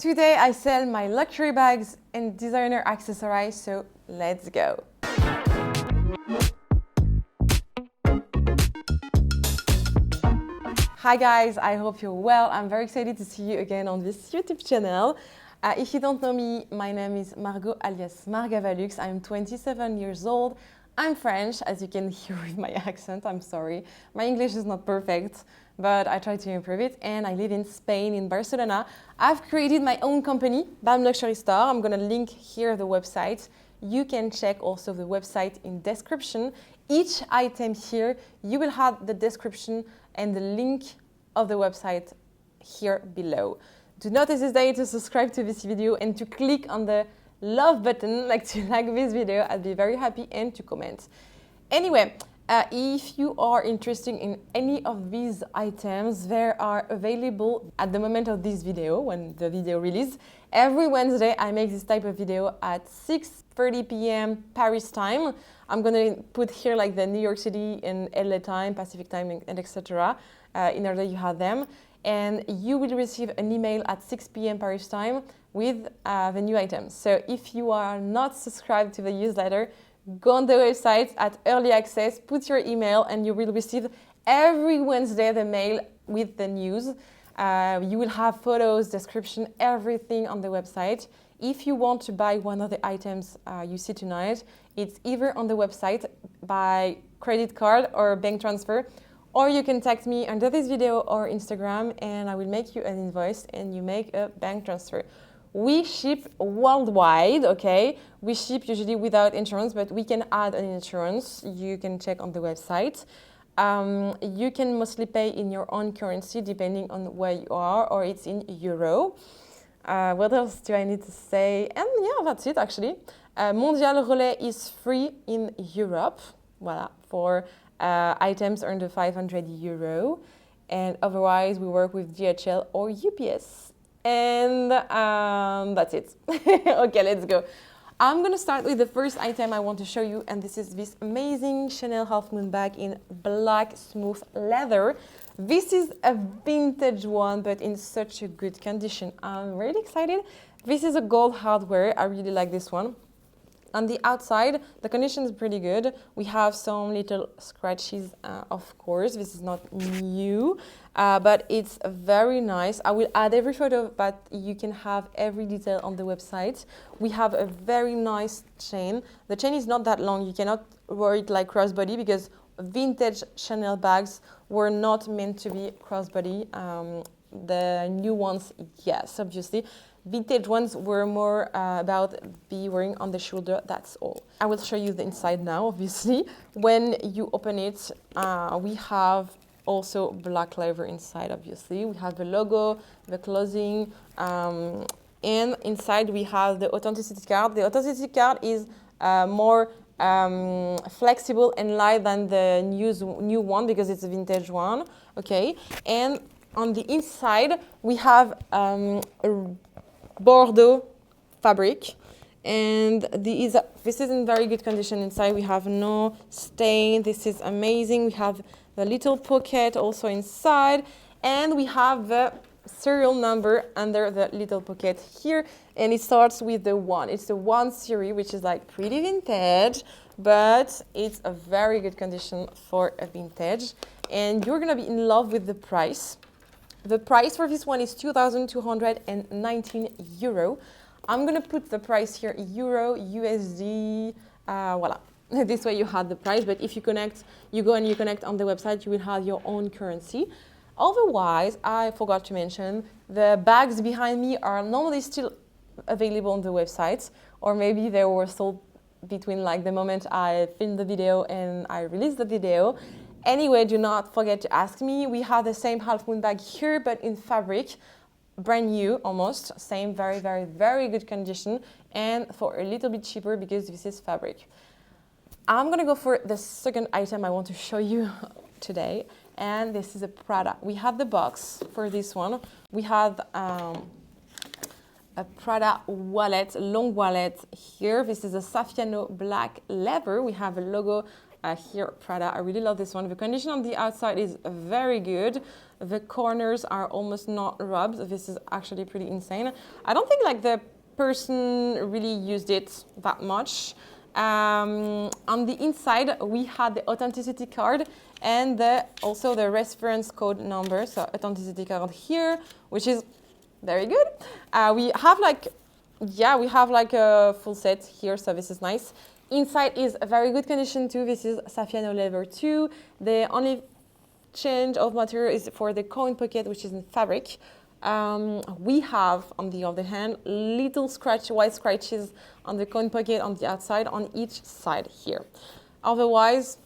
Today I sell my luxury bags and designer accessories, so let's go. Hi guys, I hope you're well. I'm very excited to see you again on this YouTube channel. If you don't know me, my name is Margot alias margavalux. I'm 27 years old. I'm French, as you can hear with my accent, I'm sorry. My English is not perfect, but I try to improve it, and I live in Spain, in Barcelona. I've created my own company, BAM Luxury Store. I'm gonna link here the website. You can check also the website in description. Each item here, you will have the description and the link of the website here below. Do not hesitate to subscribe to this video and to click on the love button, to like this video. I'd be very happy, and to comment. Anyway, if you are interested in any of these items, they are available at the moment of this video, when the video release. Every Wednesday, I make this type of video at 6:30 p.m. Paris time. I'm gonna put here the New York City and LA time, Pacific time, and etc. In order you have them. And you will receive an email at 6 p.m. Paris time with the new items. So if you are not subscribed to the newsletter, go on the website at early access, put your email, and you will receive every Wednesday the mail with the news. You will have photos, description, everything on the website. If you want to buy one of the items you see tonight, it's either on the website by credit card or bank transfer, or you can text me under this video or Instagram, and I will make you an invoice and you make a bank transfer. We ship worldwide, okay? We ship usually without insurance, but we can add an insurance. You can check on the website. You can mostly pay in your own currency depending on where you are, or it's in euro. What else do I need to say? And yeah, that's it actually. Mondial Relais is free in Europe, voilà, for items under 500 euro. And otherwise, we work with DHL or UPS. And that's it. Okay, let's go. I'm gonna start with the first item I want to show you, and this is this amazing Chanel Half Moon bag in black smooth leather. This is a vintage one, but in such a good condition. I'm really excited. This is a gold hardware. I really like this one. On the outside, the condition is pretty good. We have some little scratches, of course. This is not new, but it's very nice. I will add every photo, but you can have every detail on the website. We have a very nice chain. The chain is not that long. You cannot wear it like crossbody because vintage Chanel bags were not meant to be crossbody. The new ones, yes, obviously. Vintage ones were more about be wearing on the shoulder, that's all. I will show you the inside now, obviously. When you open it, we have also black leather inside, obviously. We have the logo, the clothing, and inside we have the authenticity card. The authenticity card is more flexible and light than the new one because it's a vintage one, okay? And on the inside, we have a Bordeaux fabric, and this is in very good condition. Inside we have no stain. This is amazing. We have the little pocket also inside, and we have the serial number under the little pocket here, and it starts with the 1. It's the 1 series, which is pretty vintage, but it's a very good condition for a vintage, and you're gonna be in love with the price. The price for this one is 2,219 euro. I'm gonna put the price here, euro, USD, voila. This way you have the price, but if you go and you connect on the website, you will have your own currency. Otherwise, I forgot to mention, the bags behind me are normally still available on the website, or maybe they were sold between the moment I filmed the video and I released the video. Anyway, do not forget to ask me. We have the same Half Moon bag here, but in fabric, brand new, almost. Same, very, very, very good condition, and for a little bit cheaper because this is fabric. I'm gonna go for the second item I want to show you today, and this is a Prada. We have the box for this one. We have a Prada wallet, long wallet here. This is a Saffiano black leather. We have a logo Here, Prada. I really love this one. The condition on the outside is very good. The corners are almost not rubbed. This is actually pretty insane. I don't think like the person really used it that much. On the inside, we had the authenticity card and also the reference code number. So authenticity card here, which is very good. We have like a full set here, so this is nice. Inside is a very good condition too. This is Saffiano leather 2. The only change of material is for the coin pocket, which is in fabric. We have, on the other hand, little white scratches on the coin pocket on the outside, on each side here. Otherwise,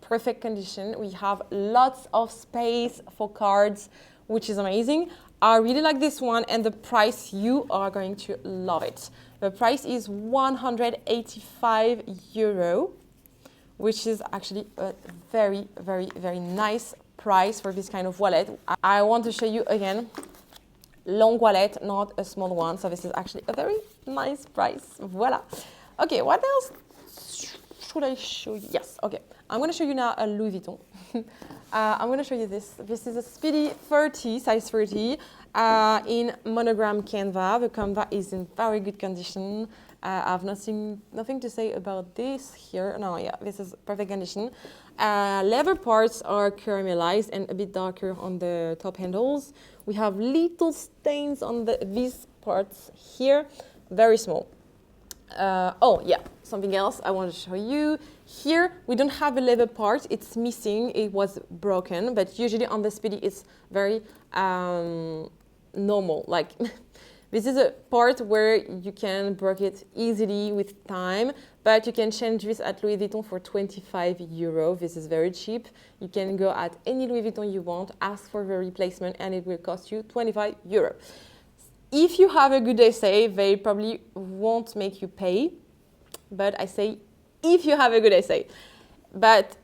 perfect condition. We have lots of space for cards, which is amazing. I really like this one, and the price, you are going to love it. The price is €185, which is actually a very, very, very nice price for this kind of wallet. I want to show you again, long wallet, not a small one. So this is actually a very nice price. Voila. Okay, what else should I show you? Yes, okay. I'm going to show you now a Louis Vuitton. I'm going to show you this. This is a Speedy 30, size 30, in monogram canvas. The canvas is in very good condition. I have nothing to say about this here. No, yeah, this is perfect condition. Leather parts are caramelized and a bit darker on the top handles. We have little stains on these parts here, very small. Oh yeah, something else I want to show you. Here we don't have a leather part, it's missing, it was broken, but usually on the Speedy it's very normal. Like this is a part where you can break it easily with time, but you can change this at Louis Vuitton for €25. This is very cheap. You can go at any Louis Vuitton you want, ask for the replacement, and it will cost you €25. If you have a good essay, they probably won't make you pay, but I say if you have a good essay. But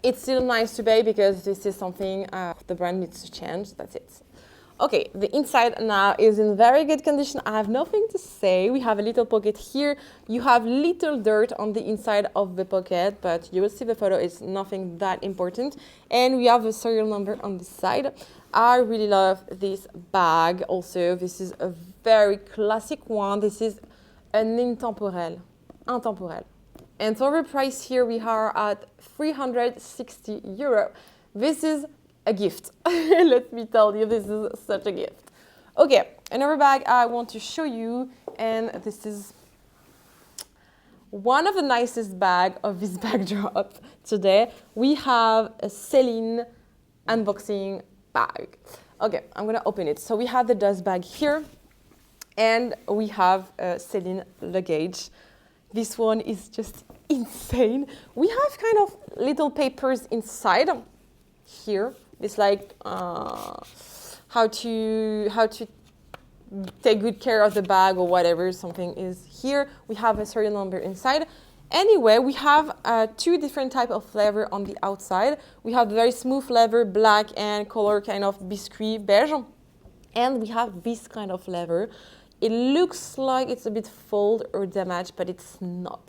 it's still nice to pay because this is something the brand needs to change, that's it. Okay, the inside now is in very good condition. I have nothing to say. We have a little pocket here. You have little dirt on the inside of the pocket, but you will see the photo, it's nothing that important. And we have a serial number on the side. I really love this bag also. This is a very classic one. This is an intemporel. And for the price here, we are at €360. This is a gift. Let me tell you, this is such a gift. Okay, another bag I want to show you, and this is one of the nicest bags of this backdrop today. We have a Celine unboxing bag. Okay, I'm gonna open it. So we have the dust bag here, and we have a Celine luggage. This one is just insane. We have kind of little papers inside here. It's like how to take good care of the bag or whatever, something is here. We have a serial number inside. Anyway, we have two different types of leather on the outside. We have very smooth leather, black and color kind of biscuit beige. And we have this kind of leather. It looks like it's a bit fold or damaged, but it's not.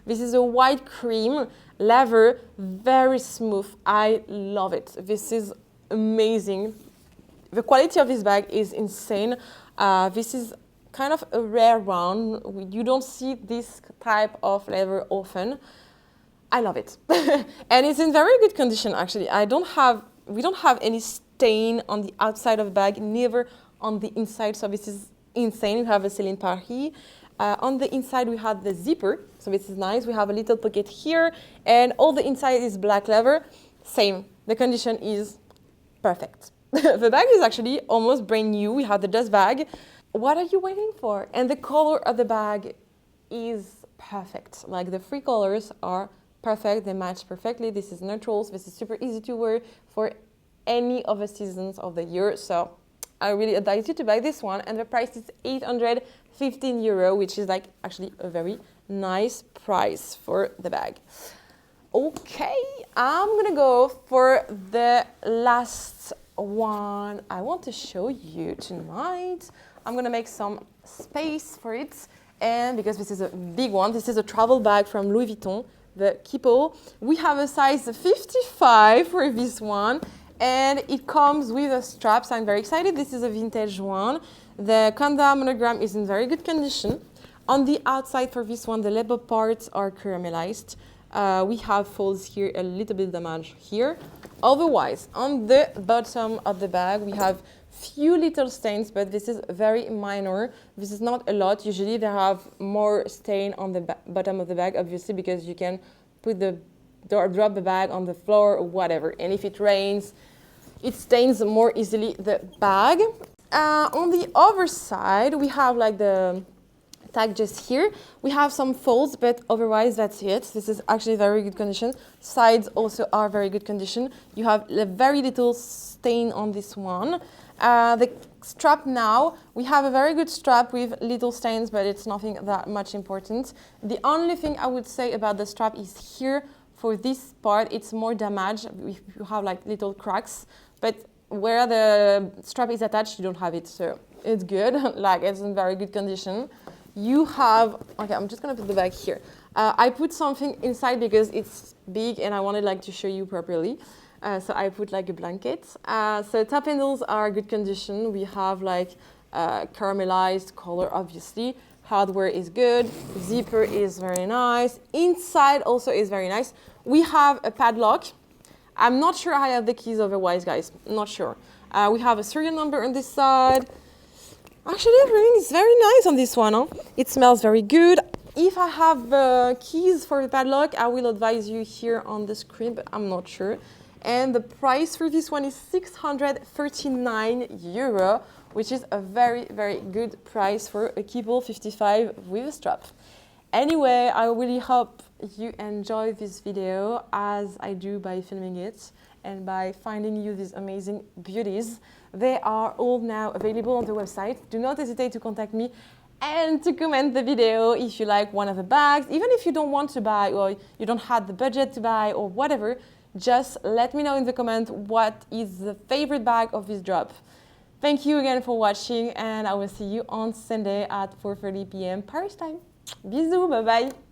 This is a white cream leather, very smooth. I love it. This is amazing. The quality of this bag is insane. This is kind of a rare one. You don't see this type of leather often. I love it. And it's in very good condition, actually. We don't have any stain on the outside of the bag, neither on the inside. So this is insane. We have a Céline Paris. On the inside, we have the zipper. So this is nice. We have a little pocket here. And all the inside is black leather. Same. The condition is perfect. The bag is actually almost brand new. We have the dust bag. What are you waiting for? And the color of the bag is perfect. Like the three colors are perfect. They match perfectly. This is neutrals. This is super easy to wear for any of the seasons of the year. So I really advise you to buy this one. And the price is €815, which is like actually a very nice price for the bag. Okay, I'm gonna go for the last one I want to show you tonight. I'm gonna make some space for it, and because this is a big one, this is a travel bag from Louis Vuitton. the Keepall. We have a size 55 for this one, and it comes with a strap, so I'm very excited. This is a vintage one. The Kanda monogram is in very good condition. On the outside for this one, the leather parts are caramelized. We have folds here, a little bit damage here. Otherwise, on the bottom of the bag, we have few little stains, but this is very minor. This is not a lot. Usually they have more stain on the bottom of the bag, obviously, because you can put drop the bag on the floor or whatever. And if it rains, it stains more easily the bag. On the other side, we have like the tag just here. We have some folds, but otherwise that's it. This is actually very good condition. Sides also are very good condition. You have a very little stain on this one. The strap now, we have a very good strap with little stains, but it's nothing that much important. The only thing I would say about the strap is here, for this part, it's more damaged. You have like little cracks, but where the strap is attached, you don't have it, so it's good. Like, it's in very good condition. You have, okay, I'm just gonna put the bag here. I put something inside because it's big and I wanted like to show you properly. So I put like a blanket. So top handles are good condition. We have like caramelized color, obviously. Hardware is good. Zipper is very nice. Inside also is very nice. We have a padlock. I'm not sure I have the keys otherwise, guys. Not sure. We have a serial number on this side. Actually, everything is very nice on this one. Huh? It smells very good. If I have keys for the padlock, I will advise you here on the screen, but I'm not sure. And the price for this one is 639 euro, which is a very, very good price for a Keepall 55 with a strap. Anyway, I really hope you enjoy this video as I do by filming it and by finding you these amazing beauties. They are all now available on the website. Do not hesitate to contact me and to comment the video if you like one of the bags. Even if you don't want to buy or you don't have the budget to buy or whatever, just let me know in the comment what is the favorite bag of this drop. Thank you again for watching, and I will see you on Sunday at 4:30 p.m. Paris time. Bisous, bye bye.